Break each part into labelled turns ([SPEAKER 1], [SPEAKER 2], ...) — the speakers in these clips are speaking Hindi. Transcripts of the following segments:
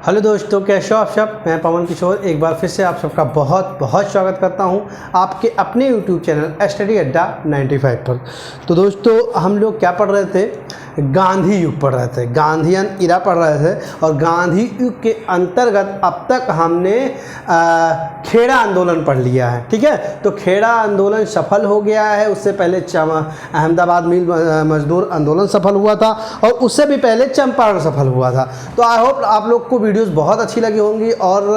[SPEAKER 1] हेलो दोस्तों, कैसे हो आप सब। मैं पवन किशोर एक बार फिर से आप सबका बहुत बहुत स्वागत करता हूं आपके अपने यूट्यूब चैनल स्टडी अड्डा 95 पर। तो दोस्तों, हम लोग क्या पढ़ रहे थे, गांधी युग पढ़ रहे थे, गांधीयन इरा पढ़ रहे थे। और गांधी युग के अंतर्गत अब तक हमने खेड़ा आंदोलन पढ़ लिया है। ठीक है, तो खेड़ा आंदोलन सफल हो गया है। उससे पहले अहमदाबाद मिल मजदूर आंदोलन सफल हुआ था और उससे भी पहले चंपारण सफल हुआ था। तो आई होप आप लोग को वीडियोस बहुत अच्छी लगी होंगी, और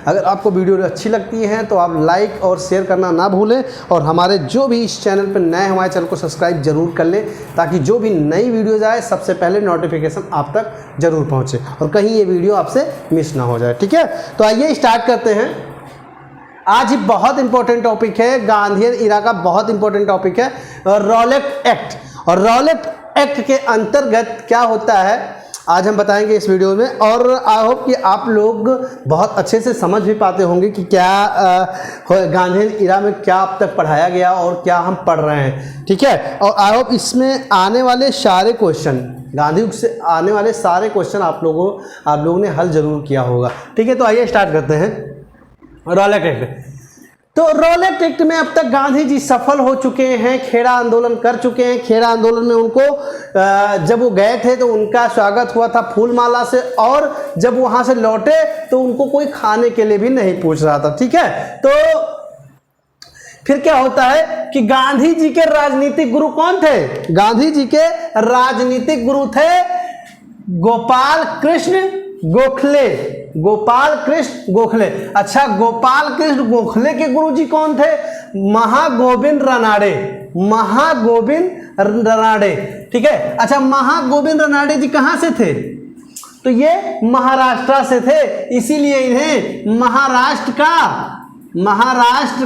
[SPEAKER 1] अगर आपको वीडियो अच्छी लगती हैं तो आप लाइक और शेयर करना ना भूलें। और हमारे जो भी इस चैनल पर नए, हमारे चैनल को सब्सक्राइब जरूर कर लें, ताकि जो भी नई वीडियोज़ आए सबसे पहले नोटिफिकेशन आप तक जरूर पहुँचे और कहीं ये वीडियो आपसे मिस ना हो जाए। ठीक है, तो आइए स्टार्ट करते हैं। आज ही बहुत इंपॉर्टेंट टॉपिक है, गांधीयन इरा का बहुत इंपॉर्टेंट टॉपिक है, रॉलेट एक्ट। और रॉलेट एक्ट के अंतर्गत क्या होता है आज हम बताएंगे इस वीडियो में। और आई होप कि आप लोग बहुत अच्छे से समझ भी पाते होंगे कि क्या गांधीयन इरा में क्या अब तक पढ़ाया गया और क्या हम पढ़ रहे हैं। ठीक है, और आई होप इसमें आने वाले सारे क्वेश्चन, गांधी युग से आने वाले सारे क्वेश्चन आप लोगों ने हल जरूर किया होगा। ठीक है, तो आइए स्टार्ट करते हैं। रॉलेट एक्ट, तो रॉलेट एक्ट में अब तक गांधी जी सफल हो चुके हैं, खेड़ा आंदोलन कर चुके हैं। खेड़ा आंदोलन में उनको जब वो गए थे तो उनका स्वागत हुआ था फूलमाला से, और जब वहां से लौटे तो उनको कोई खाने के लिए भी नहीं पूछ रहा था। ठीक है, तो फिर क्या होता है कि गांधी जी के राजनीतिक गुरु कौन थे? गांधी जी के राजनीतिक गुरु थे गोपाल कृष्ण गोखले। गोपाल कृष्ण गोखले। अच्छा, गोपाल कृष्ण गोखले के गुरुजी कौन थे? महागोविंद रानडे। महागोविंद रानडे। ठीक है, अच्छा, महागोविंद रानडे जी कहां से थे? तो ये महाराष्ट्र से थे, इसीलिए इन्हें महाराष्ट्र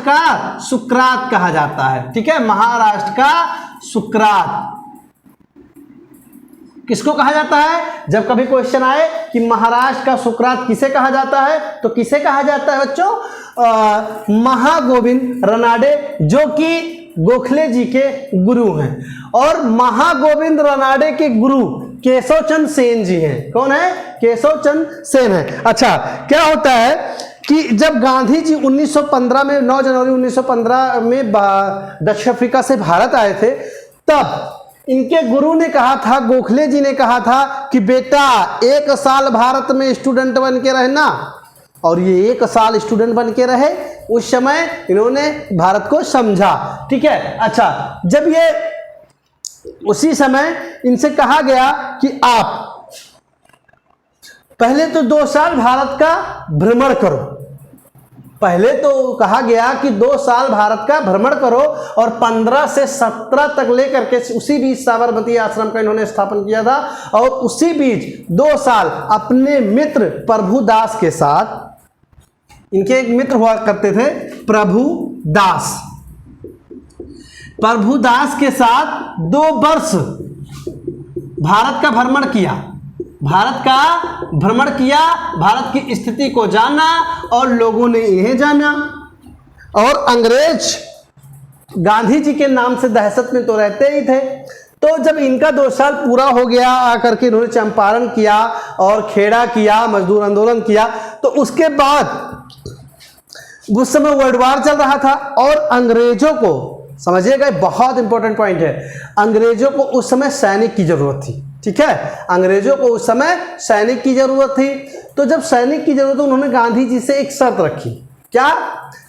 [SPEAKER 1] का सुकरात कहा जाता है। ठीक है, महाराष्ट्र का सुकरात किसको कहा जाता है? जब कभी क्वेश्चन आए कि महाराष्ट्र का सुकरात किसे कहा जाता है, तो किसे कहा जाता है बच्चों? महागोविंद रानडे, जो कि गोखले जी के गुरु हैं। और महागोविंद रानडे के गुरु केशव चंद्र सेन जी हैं। कौन है? केशव चंद्र सेन है। अच्छा, क्या होता है कि जब गांधी जी 1915 में 9 जनवरी 1915 में दक्षिण अफ्रीका से भारत आए थे, तब इनके गुरु ने कहा था, गोखले जी ने कहा था कि बेटा 1 साल भारत में स्टूडेंट बन के रहना। और ये 1 साल स्टूडेंट बन के रहे। उस समय इन्होंने भारत को समझा। ठीक है, अच्छा, जब ये उसी समय इनसे कहा गया कि आप पहले तो 2 साल भारत का भ्रमण करो। पहले तो कहा गया कि 2 साल भारत का भ्रमण करो, और 15 से 17 तक लेकर के उसी बीच साबरमती आश्रम का इन्होंने स्थापन किया था। और उसी बीच 2 साल अपने मित्र प्रभुदास के साथ, इनके एक मित्र हुआ करते थे प्रभुदास, प्रभुदास के साथ 2 वर्ष भारत का भ्रमण किया। भारत का भ्रमण किया, भारत की स्थिति को जाना, और लोगों ने इन्हें जाना। और अंग्रेज गांधी जी के नाम से दहशत में तो रहते ही थे। तो जब इनका 2 साल पूरा हो गया, आकर के इन्होंने चंपारण किया और खेड़ा किया, मजदूर आंदोलन किया। तो उसके बाद उस समय वर्ल्ड वार चल रहा था, और अंग्रेजों को, समझिएगा बहुत इंपॉर्टेंट पॉइंट है, अंग्रेजों को उस समय सैनिक की जरूरत थी। ठीक है, अंग्रेजों को उस समय सैनिक की जरूरत थी। तो जब सैनिक की जरूरत, उन्होंने गांधी जी से एक शर्त रखी। क्या?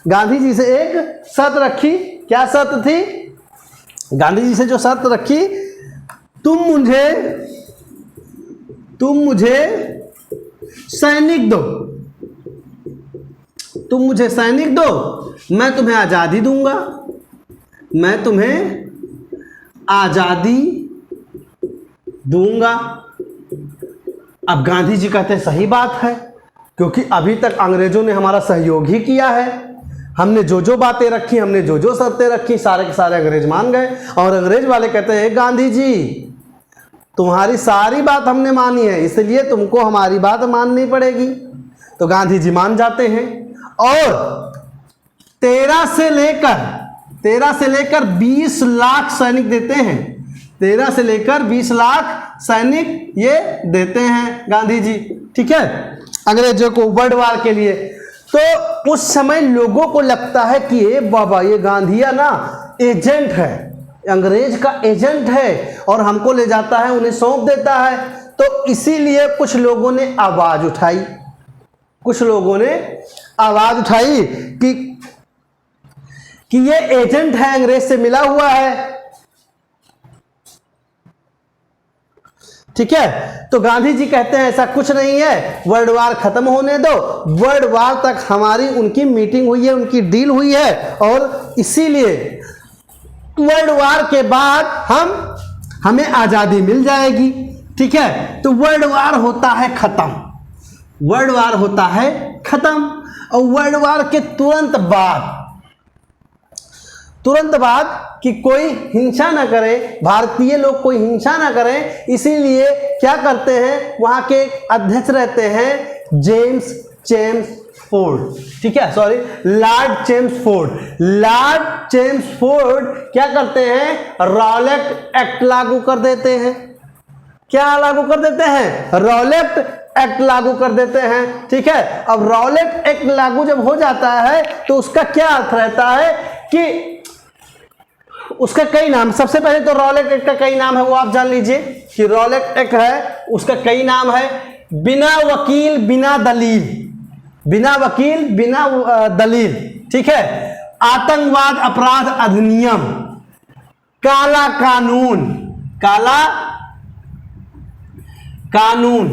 [SPEAKER 1] गांधी जी से एक शर्त रखी। क्या शर्त थी? गांधी जी से जो शर्त रखी, तुम मुझे सैनिक दो, तुम मुझे सैनिक दो, मैं तुम्हें आजादी दूंगा, मैं तुम्हें आजादी दूंगा। अब गांधी जी कहते हैं सही बात है, क्योंकि अभी तक अंग्रेजों ने हमारा सहयोग ही किया है। हमने जो जो बातें रखी, हमने जो जो शर्तें रखी, सारे के सारे अंग्रेज मान गए। और अंग्रेज वाले कहते हैं गांधी जी, तुम्हारी सारी बात हमने मानी है, इसलिए तुमको हमारी बात माननी पड़ेगी। तो गांधी जी मान जाते हैं, और 13 से लेकर 20 लाख सैनिक देते हैं। 13 से लेकर 20 लाख सैनिक ये देते हैं गांधी जी। ठीक है, अंग्रेजों को वर्ल्ड वार के लिए। तो उस समय लोगों को लगता है कि ये बाबा, ये गांधीया ना एजेंट है, अंग्रेज का एजेंट है और हमको ले जाता है, उन्हें सौंप देता है। तो इसीलिए कुछ लोगों ने आवाज उठाई, कुछ लोगों ने आवाज उठाई कि ये एजेंट है, अंग्रेज से मिला हुआ है। ठीक है, तो गांधी जी कहते हैं ऐसा कुछ नहीं है, वर्ल्ड वार खत्म होने दो, वर्ल्ड वार तक हमारी उनकी मीटिंग हुई है, उनकी डील हुई है और इसीलिए वर्ल्ड वार के बाद हमें आजादी मिल जाएगी। ठीक है, तो वर्ल्ड वार होता है खत्म, वर्ल्ड वार होता है खत्म। और वर्ल्ड वार के तुरंत बाद कि कोई हिंसा ना करे, भारतीय लोग कोई हिंसा ना करें, इसीलिए क्या करते हैं, वहां के अध्यक्ष रहते हैं जेम्स चेम्सफोर्ड। ठीक है, sorry, Lord Chelmsford. Lord Chelmsford क्या करते हैं, रॉलेट एक्ट लागू कर देते हैं। क्या लागू कर देते हैं, रॉलेट एक्ट लागू कर देते हैं। ठीक है, अब रॉलेट एक्ट लागू जब हो जाता है तो उसका क्या अर्थ रहता है कि उसका कई नाम, सबसे पहले तो रॉलेट एक्ट का कई नाम है वो आप जान लीजिए कि रॉलेट एक्ट है, उसका कई नाम है, बिना वकील बिना दलील, बिना वकील बिना दलील। ठीक है, आतंकवाद अपराध अधिनियम, काला कानून, काला कानून।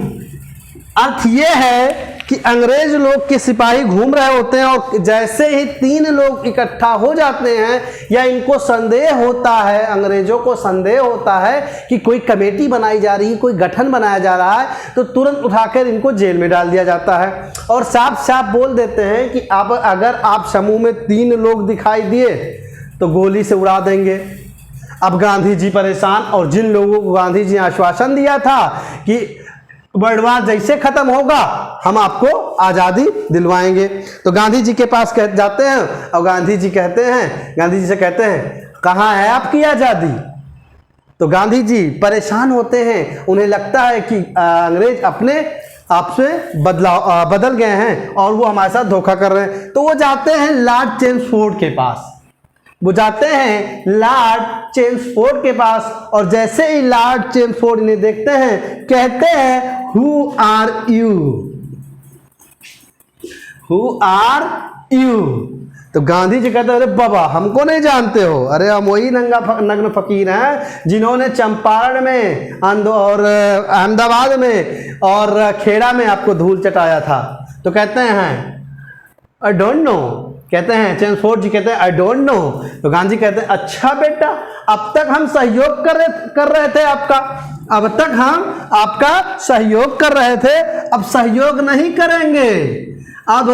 [SPEAKER 1] अर्थ यह है कि अंग्रेज लोग के सिपाही घूम रहे होते हैं और जैसे ही 3 लोग इकट्ठा हो जाते हैं या इनको संदेह होता है, अंग्रेजों को संदेह होता है कि कोई कमेटी बनाई जा रही है, कोई गठन बनाया जा रहा है, तो तुरंत उठाकर इनको जेल में डाल दिया जाता है और साफ साफ बोल देते हैं कि अब अगर आप समूह में 3 लोग दिखाई दिए तो गोली से उड़ा देंगे। अब गांधी जी परेशान, और जिन लोगों को गांधी जी ने आश्वासन दिया था कि वर्ल्ड वार जैसे खत्म होगा हम आपको आजादी दिलवाएंगे, तो गांधी जी के पास जाते हैं और गांधी जी से कहते हैं कहाँ है आपकी आजादी। तो गांधी जी परेशान होते हैं, उन्हें लगता है कि अंग्रेज अपने आप से बदल गए हैं और वो हमारे साथ धोखा कर रहे हैं। तो वो जाते हैं लॉर्ड चेम्सफोर्ड के पास, के पास और जैसे ही लॉर्ड चेम्सफोर्ड इन्हें देखते हैं कहते हैं हु आर यू। तो गांधी जी कहते हैं अरे बाबा हमको नहीं जानते हो, अरे हम वही नग्न फकीर हैं जिन्होंने चंपारण में और अहमदाबाद में और खेड़ा में आपको धूल चटाया था। तो कहते हैं आई डोंट नो, कहते हैं चेम्सफोर्ड जी कहते हैं आई डोंट नो। तो गांधी कहते हैं अच्छा बेटा, अब तक हम सहयोग कर रहे थे आपका, अब तक हम आपका सहयोग कर रहे थे, अब सहयोग नहीं करेंगे, अब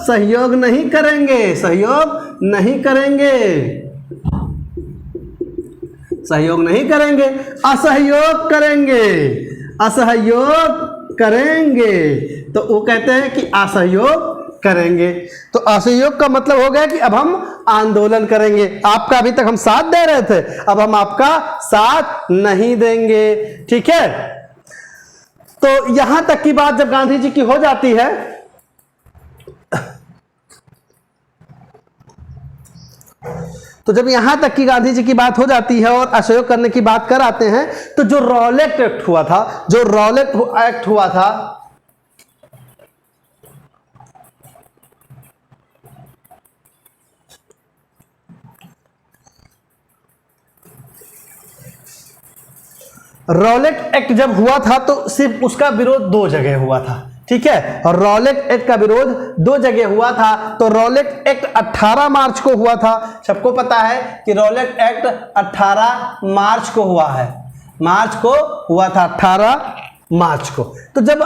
[SPEAKER 1] सहयोग नहीं करेंगे, सहयोग नहीं करेंगे, सहयोग नहीं करेंगे, असहयोग करेंगे, असहयोग करेंगे। तो वो कहते हैं कि असहयोग करेंगे। तो असहयोग का मतलब हो गया कि अब हम आंदोलन करेंगे, आपका अभी तक हम साथ दे रहे थे, अब हम आपका साथ नहीं देंगे। ठीक है, तो यहां तक की बात जब गांधी जी की हो जाती है तो जब यहां तक की गांधी जी की बात हो जाती है और असहयोग करने की बात कर आते हैं, तो जो रॉलेट एक्ट हुआ था, जो रॉलेट एक्ट हुआ था, रॉलेट एक्ट जब हुआ था तो सिर्फ उसका विरोध 2 जगह हुआ था। ठीक है, और रॉलेट एक्ट का विरोध 2 जगह हुआ था। तो रॉलेट एक्ट 18 मार्च को हुआ था, सबको पता है कि रॉलेट एक्ट 18 मार्च को हुआ है, मार्च को हुआ था, 18 मार्च को। तो जब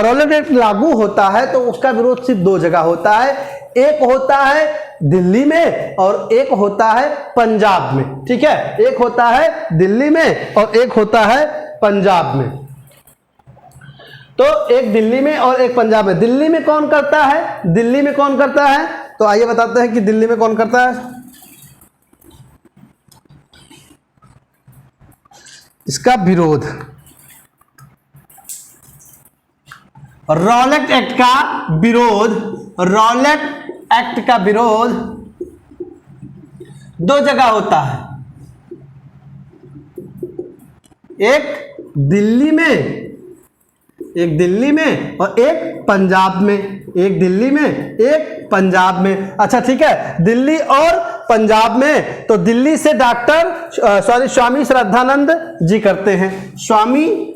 [SPEAKER 1] रॉलेट एक्ट लागू होता है तो उसका विरोध सिर्फ 2 जगह होता है, एक होता है दिल्ली में और एक होता है पंजाब में। ठीक है, एक होता है दिल्ली में और एक होता है पंजाब में। तो एक दिल्ली में और एक पंजाब में। दिल्ली में कौन करता है, दिल्ली में कौन करता है, तो आइए बताते हैं कि दिल्ली में कौन करता है। इसका विरोध रॉलेट एक्ट का विरोध, रॉलेट एक्ट का विरोध दो जगह होता है, एक दिल्ली में और एक पंजाब में, एक दिल्ली में एक पंजाब में। अच्छा ठीक है, दिल्ली और पंजाब में तो दिल्ली से स्वामी श्रद्धानंद जी करते हैं, स्वामी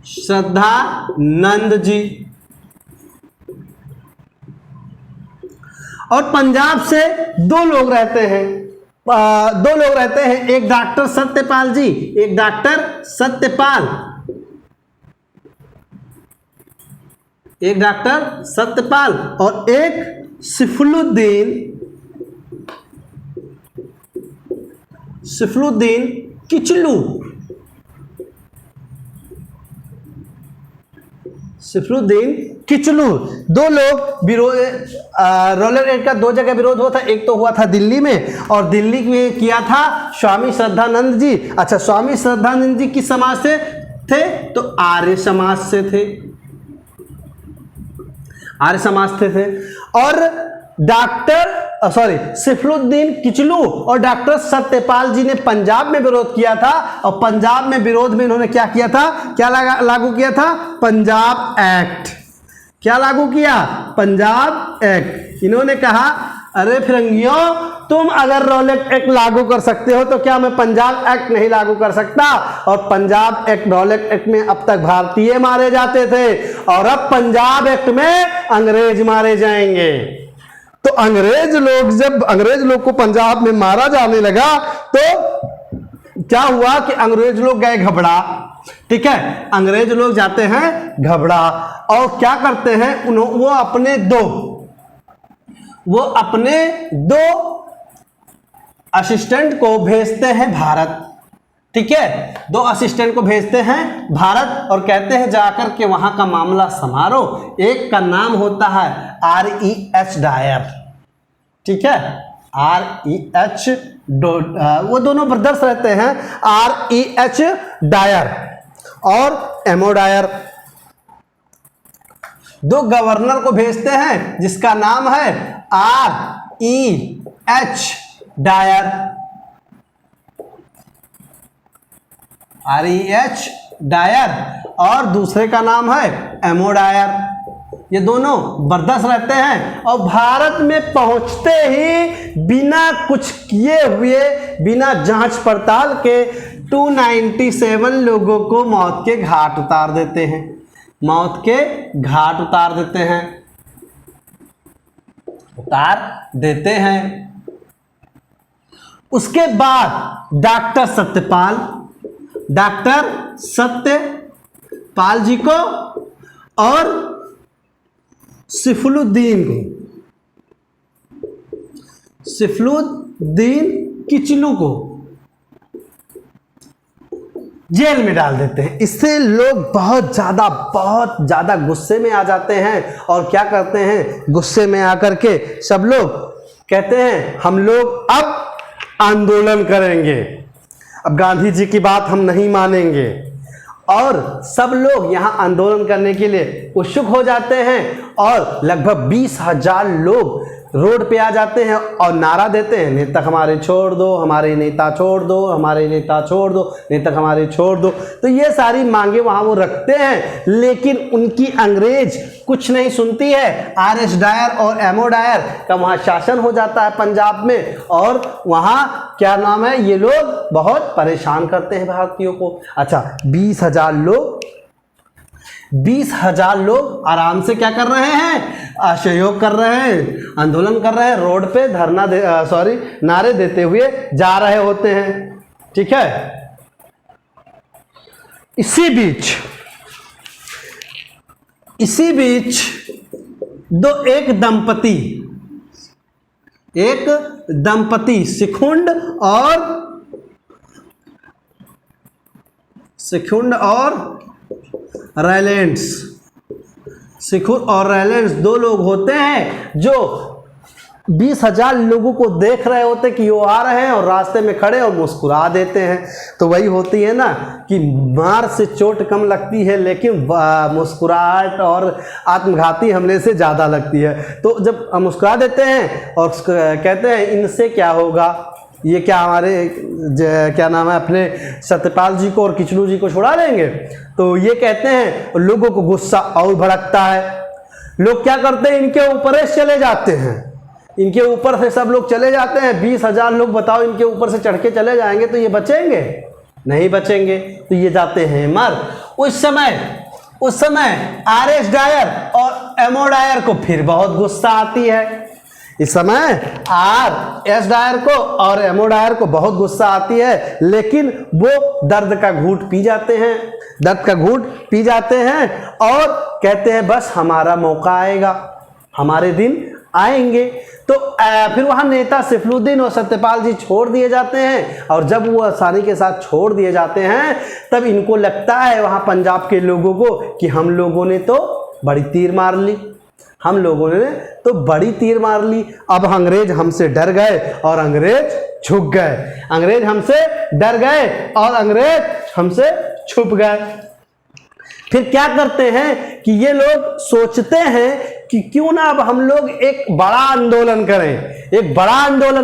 [SPEAKER 1] श्रद्धानंद जी। और पंजाब से दो लोग रहते हैं, एक डॉक्टर सत्यपाल जी, एक डॉक्टर सत्यपाल और एक सिफलुद्दीन किचलू। दो लोग विरोध, रॉलेट एक्ट का दो जगह विरोध हुआ था, एक तो हुआ था दिल्ली में और दिल्ली में किया था स्वामी श्रद्धानंद जी। अच्छा, स्वामी श्रद्धानंद जी किस समाज से थे? तो आर्य समाज से थे, और सिफलुद्दीन किचलू और डॉक्टर सत्यपाल जी ने पंजाब में विरोध किया था, और पंजाब में विरोध में इन्होंने क्या किया था, क्या लागू किया था? पंजाब एक्ट। क्या लागू किया? पंजाब एक्ट। इन्होंने कहा अरे फिरंगियों, तुम अगर रॉलेट एक्ट लागू कर सकते हो तो क्या मैं पंजाब एक्ट नहीं लागू कर सकता? और पंजाब एक्ट, रॉलेट एक्ट में अब तक भारतीय मारे जाते थे और अब पंजाब एक्ट में अंग्रेज मारे जाएंगे। तो जब अंग्रेज लोग को पंजाब में मारा जाने लगा तो क्या हुआ कि अंग्रेज लोग गए घबरा। ठीक है, अंग्रेज लोग जाते हैं घबरा और क्या करते हैं, वो अपने दो असिस्टेंट को भेजते हैं भारत। ठीक है, दो असिस्टेंट को भेजते हैं भारत और कहते हैं जाकर के वहां का मामला संभालो। एक का नाम होता है R.E.H. डायर। ठीक है, R.E.H. वो दोनों ब्रदर्स रहते हैं, R.E.H. डायर और एमओ डायर। दो गवर्नर को भेजते हैं जिसका नाम है R.E.H. Dyer, R.E.H. डायर, और दूसरे का नाम है एमओ डायर। ये दोनों बर्दाश्त रहते हैं और भारत में पहुंचते ही बिना कुछ किए हुए, बिना जांच पड़ताल के 297 लोगों को मौत के घाट उतार देते हैं, उतार देते हैं। उसके बाद डॉक्टर सत्यपाल जी को और सिफलुद्दीन किचलू को जेल में डाल देते हैं। इससे लोग बहुत ज्यादा गुस्से में आ जाते हैं और क्या करते हैं, गुस्से में आकर के सब लोग कहते हैं हम लोग अब आंदोलन करेंगे, अब गांधी जी की बात हम नहीं मानेंगे। और सब लोग यहां आंदोलन करने के लिए उत्सुक हो जाते हैं और लगभग 20,000 लोग रोड पे आ जाते हैं और नारा देते हैं, नेता हमारे छोड़ दो, हमारे नेता छोड़ दो, हमारे नेता छोड़ दो, नेता हमारे छोड़ दो। तो ये सारी मांगे वहां वो रखते हैं, लेकिन उनकी अंग्रेज कुछ नहीं सुनती है। R.H. डायर और एमओ डायर का वहां शासन हो जाता है पंजाब में, और वहां क्या नाम है, ये लोग बहुत परेशान करते हैं भारतीयों को। अच्छा, 20,000 लोग आराम से क्या कर रहे हैं, असहयोग कर रहे हैं, आंदोलन कर रहे हैं, रोड पे नारे देते हुए जा रहे होते हैं। ठीक है, इसी बीच एक दंपति सिखुंड और रैलेंड्स दो लोग होते हैं जो 20,000 लोगों को देख रहे होते कि वो आ रहे हैं और रास्ते में खड़े और मुस्कुरा देते हैं। तो वही होती है ना कि मार से चोट कम लगती है, लेकिन मुस्कुराहट और आत्मघाती हमले से ज़्यादा लगती है। तो जब हम मुस्कुरा देते हैं और कहते हैं इनसे क्या होगा, ये क्या हमारे क्या नाम है अपने सत्यपाल जी को और किचलू जी को छुड़ा देंगे, तो ये कहते हैं। लोगों को गुस्सा और भड़कता है। लोग क्या करते हैं, इनके ऊपर से चले जाते हैं, इनके ऊपर से सब लोग चले जाते हैं। 20,000 लोग बताओ इनके ऊपर से चढ़ के चले जाएंगे तो ये बचेंगे? नहीं बचेंगे। तो ये जाते हैं मर। उस समय RS डायर और MO डायर को फिर बहुत गुस्सा आती है। इस समय RS डायर को और MO डायर को बहुत गुस्सा आती है, लेकिन वो दर्द का घूंट पी जाते हैं और कहते हैं बस हमारा मौका आएगा, हमारे दिन आएंगे। तो फिर वहाँ नेता सैफुद्दीन और सत्यपाल जी छोड़ दिए जाते हैं, और जब वो आसानी के साथ छोड़ दिए जाते हैं तब इनको लगता है वहाँ पंजाब के लोगों को कि हम लोगों ने तो बड़ी तीर मार ली, अब अंग्रेज हमसे डर गए और अंग्रेज झुक गए, अंग्रेज हमसे डर गए और अंग्रेज हमसे छुप गए। फिर क्या करते हैं कि ये लोग सोचते हैं कि क्यों ना अब हम लोग एक बड़ा आंदोलन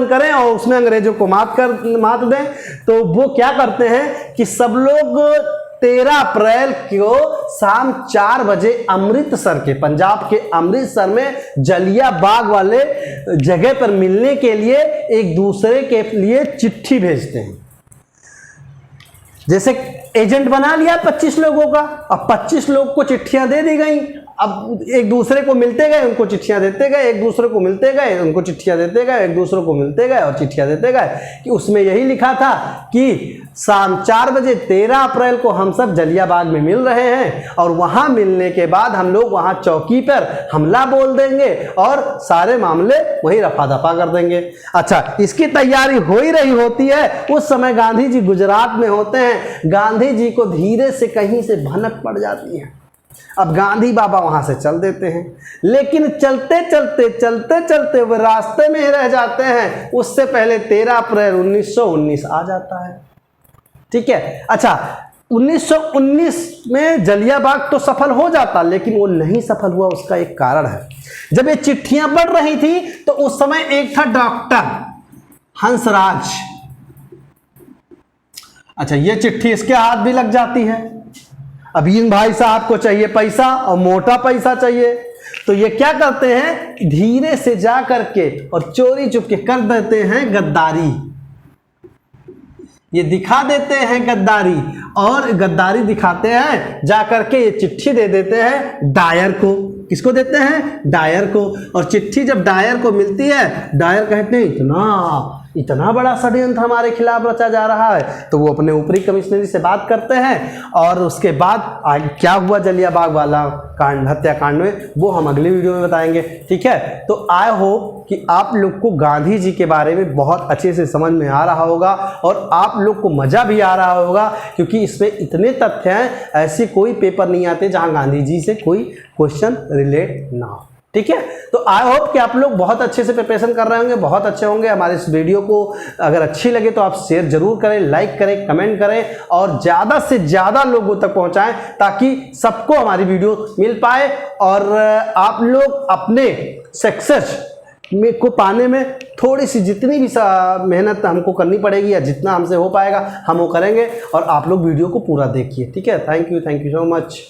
[SPEAKER 1] करें और उसमें अंग्रेजों को मात दें। तो वो क्या करते हैं कि सब लोग 13 अप्रैल को शाम 4 बजे अमृतसर के, पंजाब के अमृतसर में जलिया बाग वाले जगह पर मिलने के लिए एक दूसरे के लिए चिट्ठी भेजते हैं। जैसे एजेंट बना लिया 25 लोगों का, अब 25 लोग को चिट्ठियां दे दी गई। अब एक दूसरे को मिलते गए, उनको चिट्ठियां देते गए, एक दूसरे को मिलते गए, उनको चिट्ठियां देते गए, एक दूसरे को मिलते गए और चिट्ठियां देते गए। कि उसमें यही लिखा था कि शाम 4 बजे 13 अप्रैल को हम सब जलिया बाग में मिल रहे हैं, और वहां मिलने के बाद हम लोग वहां चौकी पर हमला बोल देंगे और सारे मामले वही रफा दफा कर देंगे। अच्छा, इसकी तैयारी हो ही रही होती है। उस समय गांधी जी गुजरात में होते हैं। गांधी जी को धीरे से कहीं से भनक पड़ जाती है। अब गांधी बाबा वहां से चल देते हैं, लेकिन चलते चलते वो रास्ते में ही रह जाते हैं। उससे पहले 13 अप्रैल 1919 आ जाता है। ठीक है। अच्छा, 1919 में जलिया बाग तो सफल हो जाता, लेकिन वो नहीं सफल हुआ। उसका एक कारण है। जब ये चिट्ठियां बढ़ रही थी तो उस समय एक था डॉक्टर हंसराज। अच्छा, ये चिट्ठी इसके हाथ भी लग जाती है। अब इन भाई साहब को चाहिए पैसा और मोटा पैसा चाहिए, तो ये क्या करते हैं, धीरे से जा करके और चोरी चुपके कर देते हैं गद्दारी। ये दिखा देते हैं गद्दारी, और गद्दारी दिखाते हैं जा करके ये चिट्ठी दे देते हैं डायर को। किसको देते हैं? डायर को। और चिट्ठी जब डायर को मिलती है, डायर कहते हैं इतना बड़ा षड्यंत्र हमारे खिलाफ रचा जा रहा है। तो वो अपने ऊपरी कमिश्नरी से बात करते हैं, और उसके बाद क्या हुआ जलिया बाग वाला कांड, हत्याकांड में, वो हम अगली वीडियो में बताएंगे। ठीक है। तो आई होप कि आप लोग को गांधी जी के बारे में बहुत अच्छे से समझ में आ रहा होगा, और आप लोग को मज़ा भी आ रहा होगा, क्योंकि इसमें इतने तथ्य हैं, ऐसे कोई पेपर नहीं आते जहां गांधी जी से कोई क्वेश्चन रिलेट ना हो। ठीक है। तो आई होप कि आप लोग बहुत अच्छे से प्रिपरेशन कर रहे होंगे, बहुत अच्छे होंगे। हमारे इस वीडियो को अगर अच्छी लगे तो आप शेयर जरूर करें, लाइक करें, कमेंट करें, और ज़्यादा से ज़्यादा लोगों तक पहुंचाएं, ताकि सबको हमारी वीडियो मिल पाए और आप लोग अपने सक्सेस को पाने में थोड़ी सी, जितनी भी मेहनत हमको करनी पड़ेगी या जितना हमसे हो पाएगा हम वो करेंगे, और आप लोग वीडियो को पूरा देखिए। ठीक है। Thank you so much.